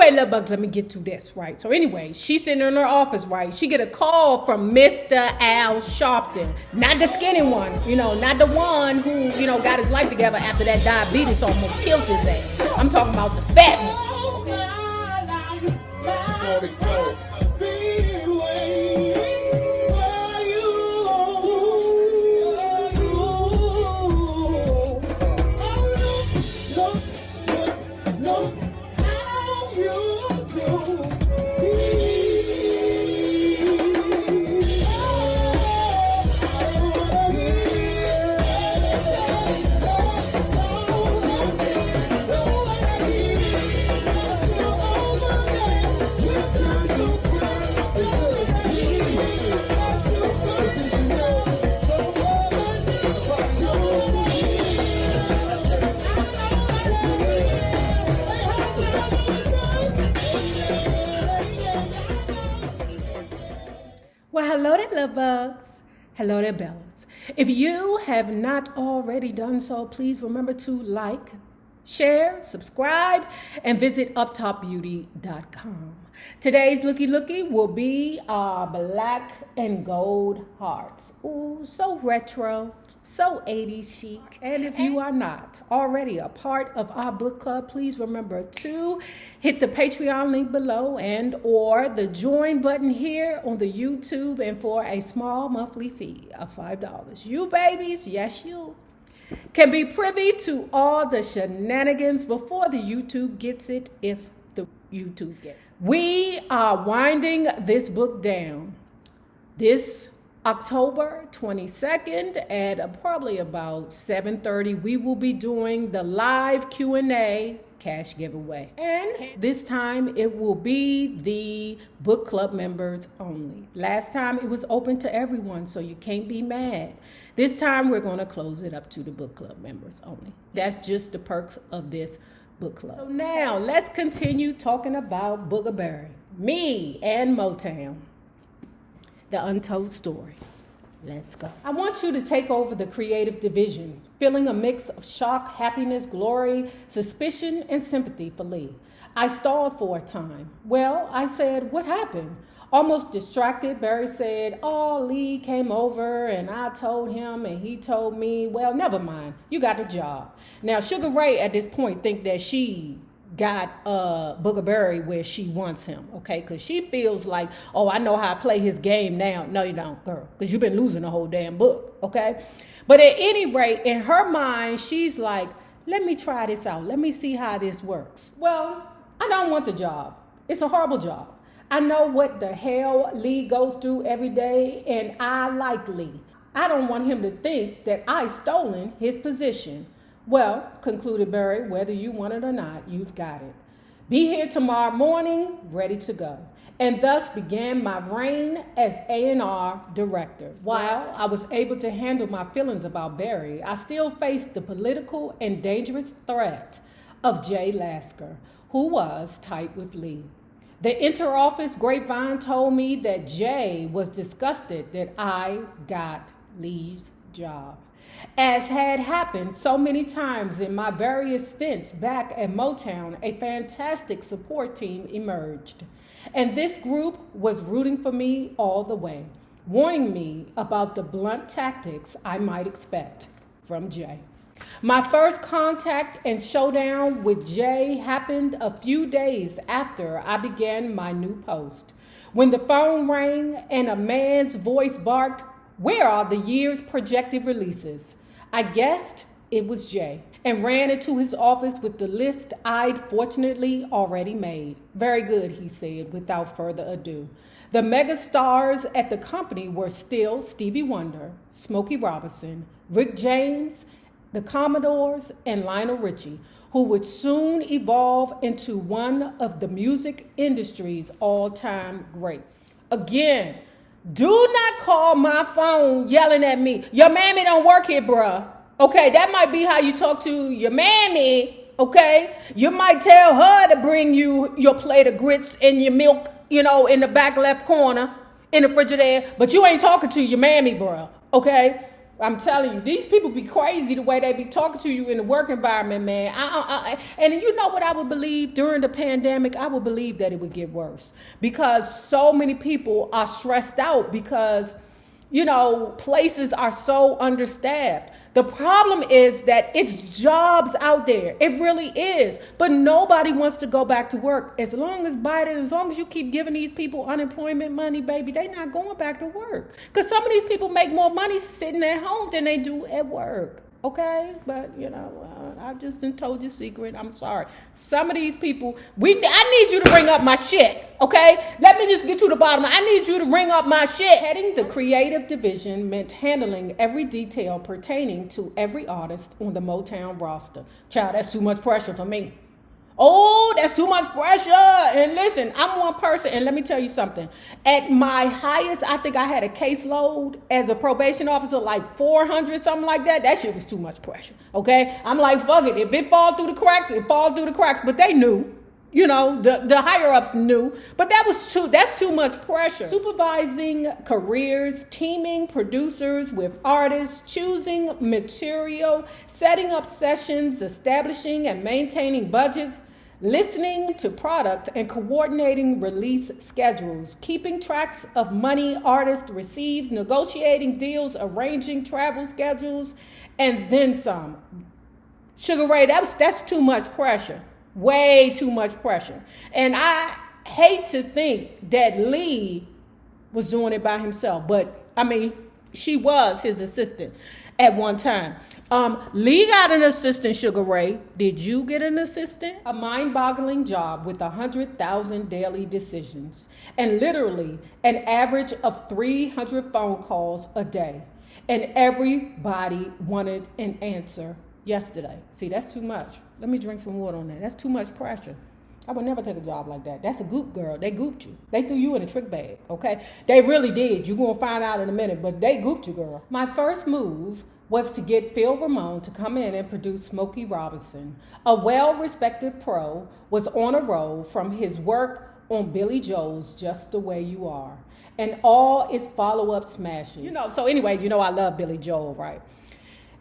anyway, little bugs, let me get to this, right? So anyway, she's sitting in her office, right? She get a call from Mr. Al Sharpton. Not the skinny one, not the one who, got his life together after that diabetes almost killed his ass. I'm talking about the fat one. Hello there, love bugs. Hello there, bellas. If you have not already done so, please remember to like, share, subscribe, and visit uptopbeauty.com. Today's looky will be our black and gold hearts. Ooh, so retro, so 80s chic. And if you are not already a part of our book club, please remember to hit the Patreon link below and or the join button here on the YouTube, and for a small monthly fee of $5. You babies, yes you, can be privy to all the shenanigans before the YouTube gets it, if the YouTube gets it. We are winding this book down this October 22nd at probably about 7:30. We will be doing the live Q&A cash giveaway. And this time it will be the book club members only. Last time it was open to everyone, so you can't be mad. This time we're going to close it up to the book club members only. That's just the perks of this book club. So now let's continue talking about Booger Berry, me and Motown, the untold story. Let's go. I want you to take over the creative division, feeling a mix of shock, happiness, glory, suspicion, and sympathy for Lee. I stalled for a time. Well, I said, what happened? Almost distracted, Barry said, oh, Lee came over and I told him and he told me, well, never mind, you got the job. Now, Sugar Ray at this point think that she got Booger Berry where she wants him, okay? Because she feels like, oh, I know how to play his game now. No, you don't, girl, because you've been losing the whole damn book, okay? But at any rate, in her mind, she's like, let me try this out. Let me see how this works. Well, I don't want the job. It's a horrible job. I know what the hell Lee goes through every day, and I like Lee. I don't want him to think that I stolen his position. Well, concluded Barry, whether you want it or not, you've got it. Be here tomorrow morning, ready to go. And thus began my reign as A&R director. While I was able to handle my feelings about Barry, I still faced the political and dangerous threat of Jay Lasker, who was tight with Lee. The interoffice grapevine told me that Jay was disgusted that I got Lee's job. As had happened so many times in my various stints back at Motown, a fantastic support team emerged. And this group was rooting for me all the way, warning me about the blunt tactics I might expect from Jay. My first contact and showdown with Jay happened a few days after I began my new post. When the phone rang and a man's voice barked, "Where are the year's projected releases?" I guessed it was Jay and ran into his office with the list I'd fortunately already made. Very good, he said, without further ado. The mega stars at the company were still Stevie Wonder, Smokey Robinson, Rick James, the Commodores, and Lionel Richie, who would soon evolve into one of the music industry's all-time greats. Again, do not call my phone yelling at me, "Your mammy don't work here, bruh." Okay, that might be how you talk to your mammy, okay? You might tell her to bring you your plate of grits and your milk, in the back left corner in the Frigidaire, but you ain't talking to your mammy, bruh, okay? I'm telling you, these people be crazy the way they be talking to you in the work environment, man. And you know what I would believe during the pandemic? I would believe that it would get worse because so many people are stressed out because, you know, places are so understaffed. The problem is that it's jobs out there. It really is. But nobody wants to go back to work. As long as you keep giving these people unemployment money, baby, they not going back to work. Because some of these people make more money sitting at home than they do at work. Okay, but you know, I just done told you a secret. I'm sorry. Some of these people, I need you to bring up my shit. Okay, let me just get to the bottom. I need you to bring up my shit. Heading the creative division meant handling every detail pertaining to every artist on the Motown roster. Child, that's too much pressure for me. Oh, that's too much pressure. And listen, I'm one person, and let me tell you something. At my highest, I think I had a caseload as a probation officer, like 400, something like that. That shit was too much pressure, okay? I'm like, fuck it. If it fall through the cracks, it fall through the cracks. But they knew. You know, the higher-ups knew. But that's too much pressure. Supervising careers, teaming producers with artists, choosing material, setting up sessions, establishing and maintaining budgets, listening to product and coordinating release schedules, keeping tracks of money artist receives, negotiating deals, arranging travel schedules, and then some. Sugar Ray, that's too much pressure. Way too much pressure. And I hate to think that Lee was doing it by himself, but I mean, she was his assistant at one time. Lee got an assistant, Sugar Ray. Did you get an assistant? A mind-boggling job with 100,000 daily decisions and literally an average of 300 phone calls a day. And everybody wanted an answer yesterday. See, that's too much. Let me drink some water on that. That's too much pressure. I would never take a job like that. That's a goop, girl. They gooped you. They threw you in a trick bag, okay? They really did. You're going to find out in a minute, but they gooped you, girl. My first move was to get Phil Ramone to come in and produce Smokey Robinson. A well-respected pro was on a roll from his work on Billy Joel's Just the Way You Are and all its follow-up smashes. You know, so anyway, you know I love Billy Joel, right?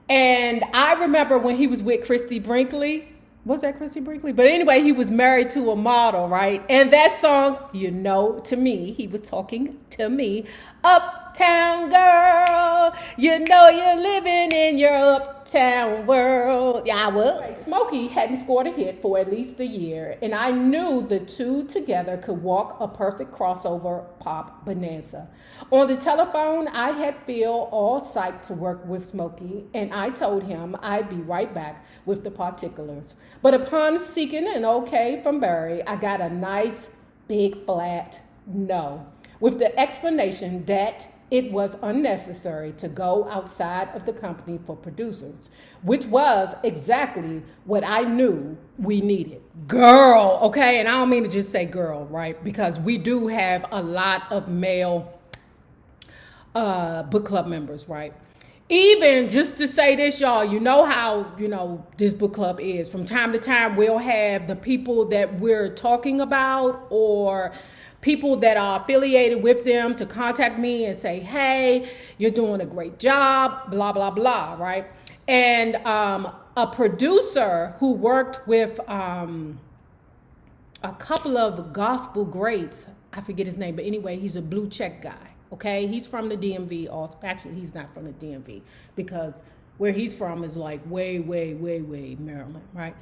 And I remember when he was with Christy Brinkley. Was that Christy Brinkley? But anyway, he was married to a model, right? And that song, you know, to me, he was talking to me. Uptown girl, you know you're living in your uptown world. Yeah, I was. Smokey hadn't scored a hit for at least a year, and I knew the two together could walk a perfect crossover pop bonanza. On the telephone, I had Phil all psyched to work with Smokey, and I told him I'd be right back with the particulars. But upon seeking an okay from Barry, I got a nice big flat no, with the explanation that it was unnecessary to go outside of the company for producers, which was exactly what I knew we needed. Girl, okay? And I don't mean to just say girl, right? Because we do have a lot of male book club members, right? Even just to say this, y'all, you know how, you know, this book club is. From time to time, we'll have the people that we're talking about or people that are affiliated with them to contact me and say, hey, you're doing a great job, blah, blah, blah, right? And a producer who worked with a couple of gospel greats, I forget his name, but anyway, he's a blue check guy. Okay, he's from the DMV. Also, actually, he's not from the DMV because where he's from is like way Maryland, right?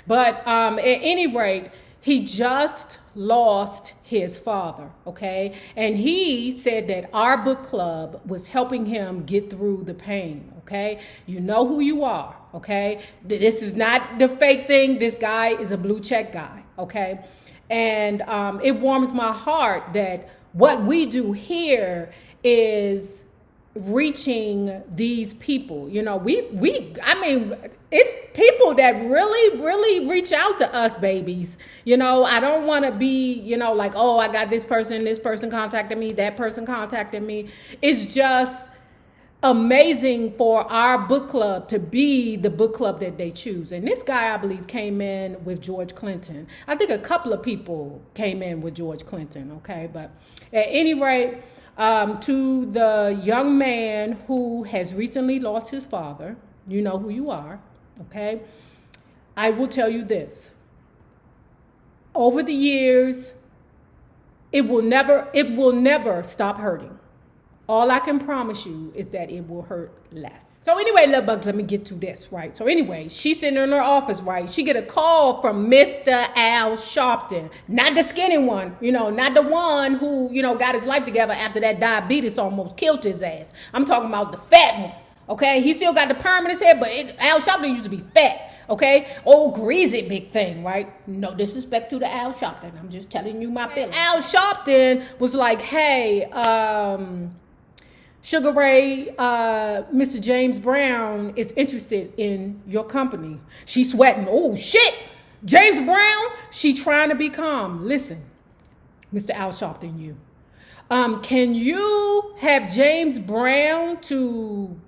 But at any rate, he just lost his father, okay? And he said that our book club was helping him get through the pain, okay? You know who you are, okay? This is not the fake thing. This guy is a blue check guy, okay? And it warms my heart that what we do here is reaching these people. You know, I mean, it's people that really reach out to us, babies. You know, I don't want to be, you know, like, oh, I got this person contacted me, that person contacted me. It's just amazing for our book club to be the book club that they choose. And this guy, I believe, came in with George Clinton. I think a couple of people came in with George Clinton, okay? But at any rate, To the young man who has recently lost his father, you know who you are, okay? I will tell you this. Over the years, it will never stop hurting. All I can promise you is that it will hurt less. So anyway, little bugs, let me get to this, right? So anyway, she's sitting in her office, right? She get a call from Mr. Al Sharpton. Not the skinny one, not the one who, got his life together after that diabetes almost killed his ass. I'm talking about the fat one, okay? He still got the perm in his head, but Al Sharpton used to be fat. Okay, old greasy big thing, right? No disrespect to the Al Sharpton. I'm just telling you my feelings. Al Sharpton was like, hey, Sugar Ray, Mr. James Brown is interested in your company. She's sweating. Oh, shit. James Brown, she trying to be calm. Listen, Mr. Al Sharpton, can you have James Brown to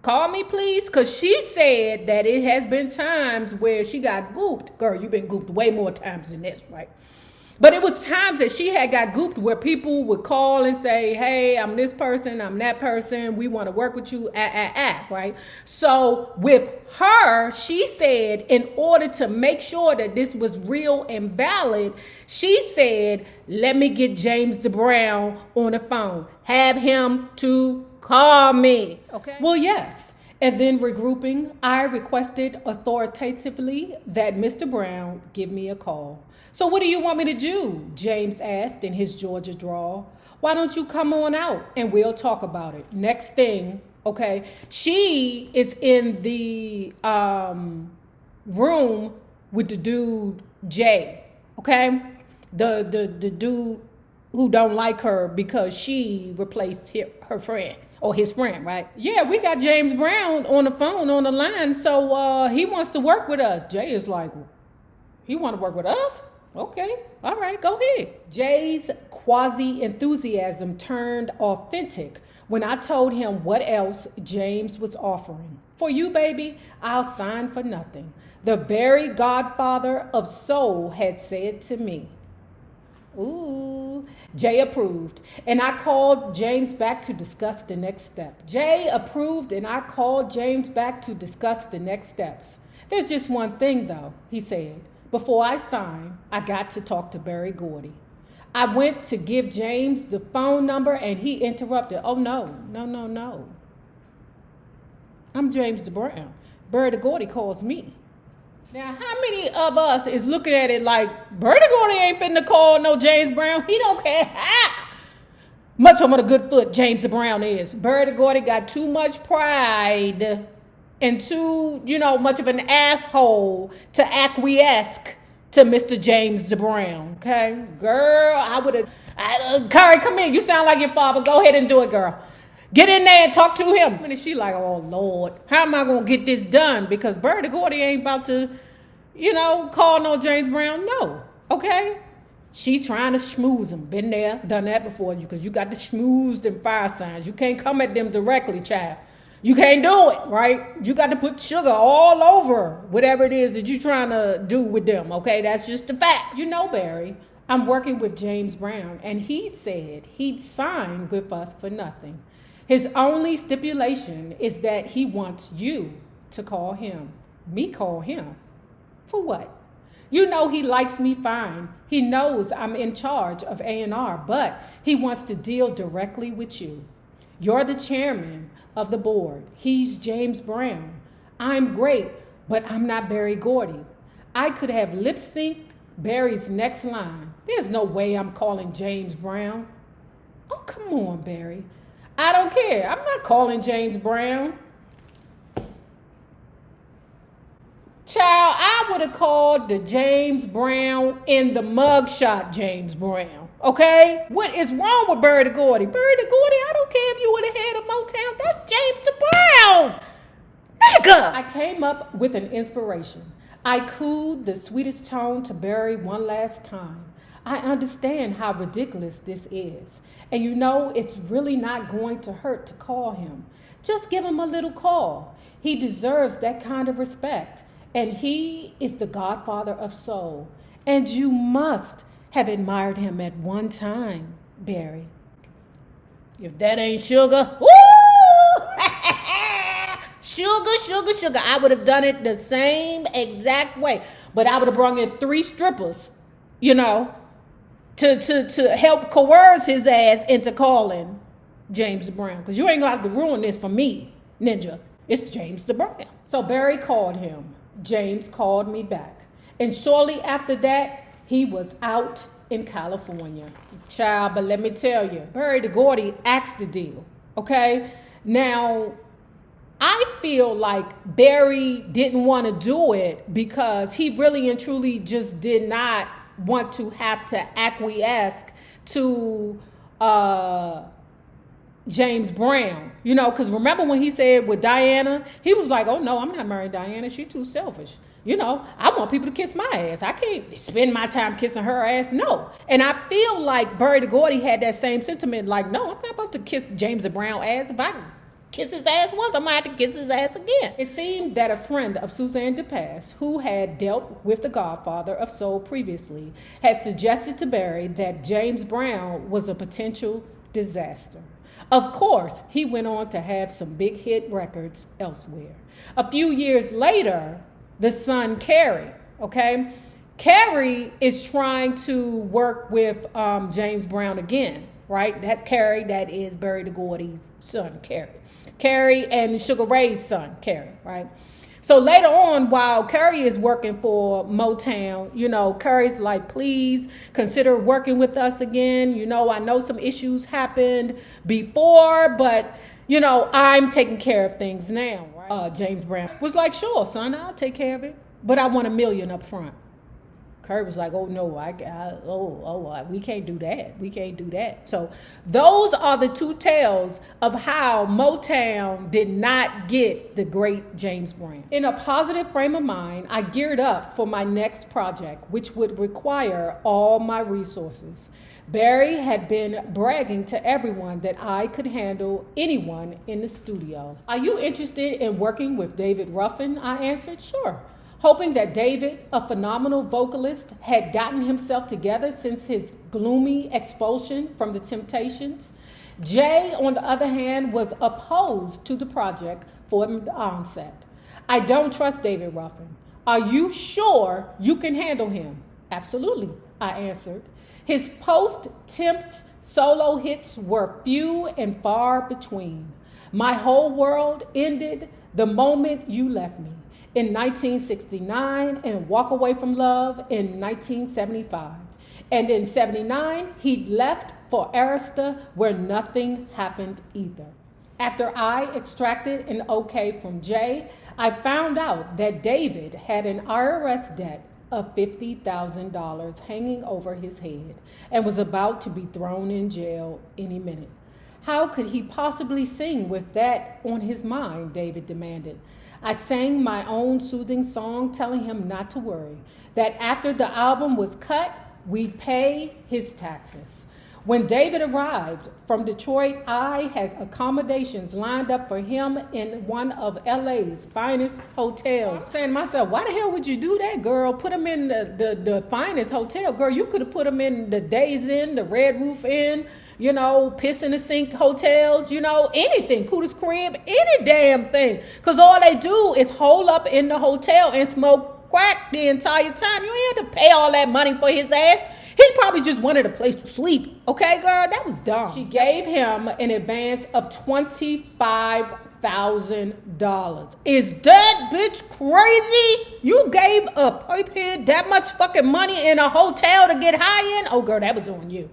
call me, please? Because she said that it has been times where she got gooped. Girl, you've been gooped way more times than this, right? But it was times that she had got gooped where people would call and say, hey, I'm this person, I'm that person, we want to work with you, right? So with her, she said in order to make sure that this was real and valid, she said, let me get James Brown on the phone. Have him to call me. Okay. Well, yes. And then regrouping, I requested authoritatively that Mr. Brown give me a call. So what do you want me to do? James asked in his Georgia drawl. Why don't you come on out and we'll talk about it? Next thing, okay, she is in the room with the dude, Jay, okay? The dude who don't like her because she replaced her friend. Or his friend, right? Yeah, we got James Brown on the phone, on the line, so he wants to work with us. Jay is like, he want to work with us? Okay, all right, go ahead. Jay's quasi-enthusiasm turned authentic when I told him what else James was offering. For you, baby, I'll sign for nothing. The very godfather of soul had said to me. Ooh, Jay approved, and I called James back to discuss the next step. Jay approved, and I called James back to discuss the next steps. There's just one thing, though, he said. Before I sign, I got to talk to Gordy. I went to give James the phone number, and he interrupted. Oh, no. I'm James Brown. Gordy calls me. Now, how many of us is looking at it like, Gordy ain't finna call no James Brown? He don't care how much of a good foot James Brown is. Gordy got too much pride and too, much of an asshole to acquiesce to Mr. James Brown, okay? Girl, I would have, Curry, come in. You sound like your father. Go ahead and do it, girl. Get in there and talk to him. And she like, oh, Lord, how am I going to get this done? Because Gordy ain't about to, call no James Brown. No, okay? She trying to schmooze him. Been there, done that before, because you got the schmoozed and fire signs. You can't come at them directly, child. You can't do it, right? You got to put sugar all over whatever it is that you're trying to do with them, okay? That's just the fact. Barry, I'm working with James Brown, and he said he'd sign with us for nothing. His only stipulation is that he wants you to call him. Me call him? For what? He likes me fine. He knows I'm in charge of A&R, but he wants to deal directly with you. You're the chairman of the board. He's James Brown. I'm great, but I'm not Gordy. I could have lip-synced Barry's next line. There's no way I'm calling James Brown. Oh, come on, Barry. I don't care. I'm not calling James Brown. Child, I would have called the James Brown in the mugshot James Brown. Okay? What is wrong with Gordy? Gordy, I don't care if you were the head of Motown. That's James Brown. Nigga! I came up with an inspiration. I cooed the sweetest tone to Barry one last time. I understand how ridiculous this is. And it's really not going to hurt to call him. Just give him a little call. He deserves that kind of respect. And he is the godfather of soul. And you must have admired him at one time, Barry. If that ain't sugar, woo! Sugar. I would have done it the same exact way. But I would have brought in 3 strippers, to help coerce his ass into calling James Brown. Because you ain't going to have to ruin this for me, ninja. It's James Brown. So Barry called him. James called me back. And shortly after that, he was out in California. Child, but let me tell you, Barry the Gordy axed the deal, okay? Now, I feel like Barry didn't want to do it because he really and truly just did not want to have to acquiesce to James Brown, because remember when he said with Diana, he was like, oh no, I'm not marrying Diana. She's too selfish. I want people to kiss my ass. I can't spend my time kissing her ass. No. And I feel like Barry the Gordy had that same sentiment. Like, no, I'm not about to kiss James Brown ass. If I kiss his ass once, I might have to kiss his ass again. It seemed that a friend of Suzanne DePass, who had dealt with the Godfather of Soul previously, had suggested to Barry that James Brown was a potential disaster. Of course, he went on to have some big hit records elsewhere. A few years later, the son Carrie, okay? Carrie is trying to work with James Brown again, right? That Carrie, that is Barry the Gordy's son, Carrie. Carrie and Sugar Ray's son, Carrie, right? So later on, while Carrie is working for Motown, Carrie's like, please consider working with us again. I know some issues happened before, but, I'm taking care of things now. Right? James Brown was like, sure, son, I'll take care of it, but I want $1 million up front. Carrie was like, oh, no, we can't do that. We can't do that. So those are the 2 tales of how Motown did not get the great James Brown. In a positive frame of mind, I geared up for my next project, which would require all my resources. Barry had been bragging to everyone that I could handle anyone in the studio. Are you interested in working with David Ruffin? I answered, sure. Hoping that David, a phenomenal vocalist, had gotten himself together since his gloomy expulsion from the Temptations. Jay, on the other hand, was opposed to the project from the onset. I don't trust David Ruffin. Are you sure you can handle him? Absolutely, I answered. His post-Temps solo hits were few and far between. My whole world ended the moment you left me. In 1969 and Walk Away from Love in 1975. And in 79, he left for Arista where nothing happened either. After I extracted an okay from Jay, I found out that David had an IRS debt of $50,000 hanging over his head and was about to be thrown in jail any minute. How could he possibly sing with that on his mind, David demanded. I sang my own soothing song telling him not to worry, that after the album was cut, we'd pay his taxes. When David arrived from Detroit, I had accommodations lined up for him in one of LA's finest hotels. I'm saying to myself, why the hell would you do that, girl? Put him in the finest hotel. Girl, you could have put him in the Days Inn, the Red Roof Inn, Piss in the Sink hotels, anything, Cooter's Crib, any damn thing. Because all they do is hole up in the hotel and smoke crack the entire time. You ain't have to pay all that money for his ass. He probably just wanted a place to sleep. Okay, girl, that was dumb. She gave him an advance of $25,000. Is that bitch crazy? You gave a pipehead that much fucking money in a hotel to get high in? Oh, girl, that was on you.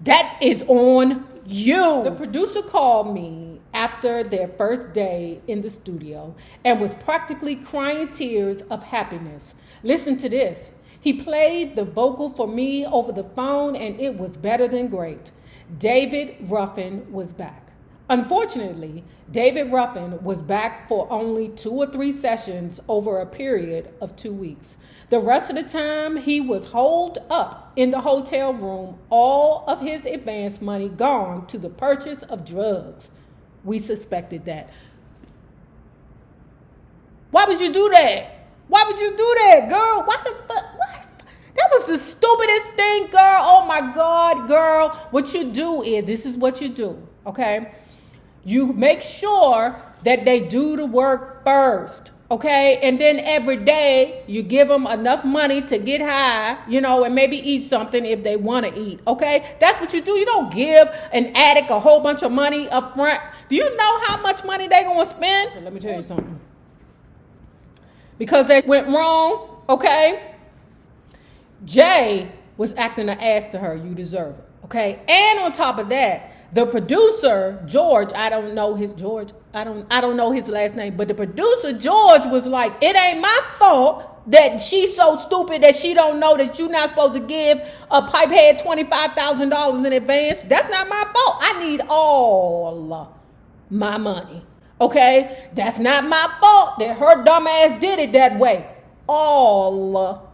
That is on you. The producer called me after their first day in the studio and was practically crying tears of happiness. Listen to this. He played the vocal for me over the phone and it was better than great. David Ruffin was back. Unfortunately, David Ruffin was back for only 2 or 3 sessions over a period of 2 weeks. The rest of the time, he was holed up in the hotel room, all of his advance money gone to the purchase of drugs. We suspected that. Why would you do that? Why would you do that, girl? Why the fuck? That was the stupidest thing, girl. Oh my God, girl. What you do is, this is what you do, okay? You make sure that they do the work first, okay? And then every day you give them enough money to get high, and maybe eat something if they want to eat, okay? That's what you do. You don't give an addict a whole bunch of money up front. Do you know how much money they're going to spend? So let me tell you something. Because they went wrong, okay? Jay was acting an ass to her. You deserve it, okay? And on top of that, the producer, George, I don't know his last name, but the producer, George, was like, it ain't my fault that she's so stupid that she don't know that you're not supposed to give a pipehead $25,000 in advance. That's not my fault. I need all my money, okay? That's not my fault that her dumb ass did it that way. All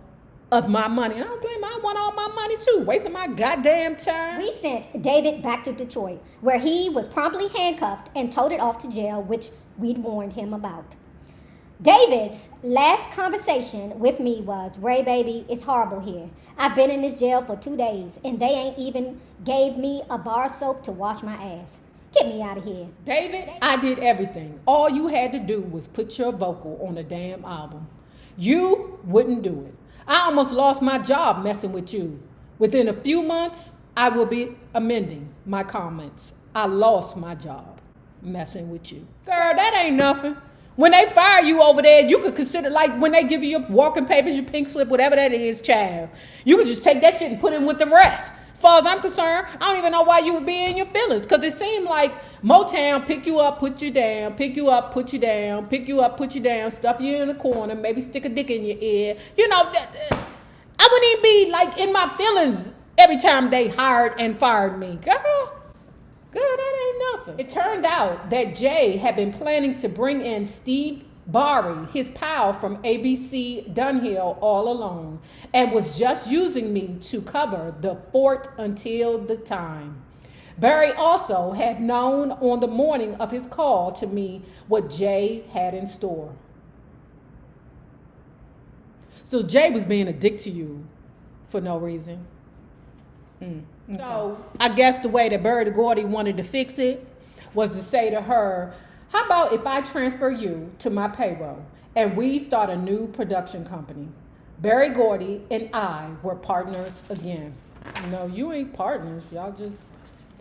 of my money. And I don't blame her. I want all my money too. Wasting my goddamn time. We sent David back to Detroit, where he was promptly handcuffed and toted off to jail, which we'd warned him about. David's last conversation with me was, Ray, baby, it's horrible here. I've been in this jail for 2 days, and they ain't even gave me a bar of soap to wash my ass. Get me out of here. David, I did everything. All you had to do was put your vocal on a damn album. You wouldn't do it. I almost lost my job messing with you. Within a few months, I will be amending my comments. I lost my job messing with you. Girl, that ain't nothing. When they fire you over there, you could consider, like when they give you your walking papers, your pink slip, whatever that is, child. You could just take that shit and put it with the rest. As far as I'm concerned, I don't even know why you would be in your feelings. Because it seemed like Motown pick you up, put you down, pick you up, put you down, pick you up, put you down, stuff you in a corner, maybe stick a dick in your ear. I wouldn't even be like in my feelings every time they hired and fired me. Girl, that ain't nothing. It turned out that Jay had been planning to bring in Steve Barry, his pal from ABC Dunhill, all along, and was just using me to cover the fort until the time. Barry also had known on the morning of his call to me what Jay had in store. So Jay was being a dick to you for no reason. Okay. So I guess the way that Barry the Gordy wanted to fix it was to say to her, how about if I transfer you to my payroll and we start a new production company? Barry Gordy and I were partners again. No, you ain't partners. Y'all just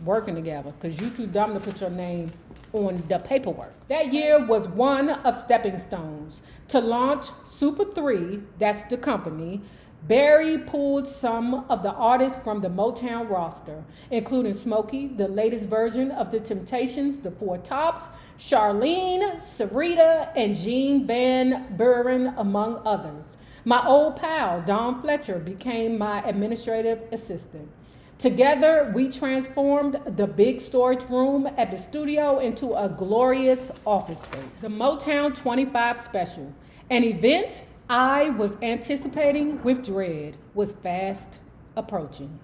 working together because you too dumb to put your name on the paperwork. That year was one of stepping stones to launch Super 3, that's the company. Barry pulled some of the artists from the Motown roster, including Smokey, the latest version of The Temptations, The Four Tops, Charlene, Sarita, and Jean Van Buren, among others. My old pal, Don Fletcher, became my administrative assistant. Together, we transformed the big storage room at the studio into a glorious office space. The Motown 25 special, an event I was anticipating with dread, was fast approaching.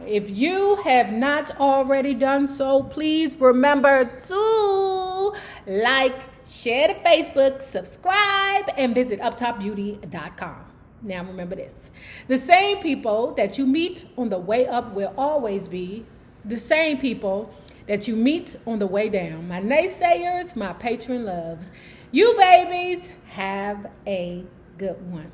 If you have not already done so, please remember to like, share to Facebook, subscribe, and visit uptopbeauty.com. Now remember this. The same people that you meet on the way up will always be the same people that you meet on the way down. My naysayers, my patron loves. You babies, have a good one.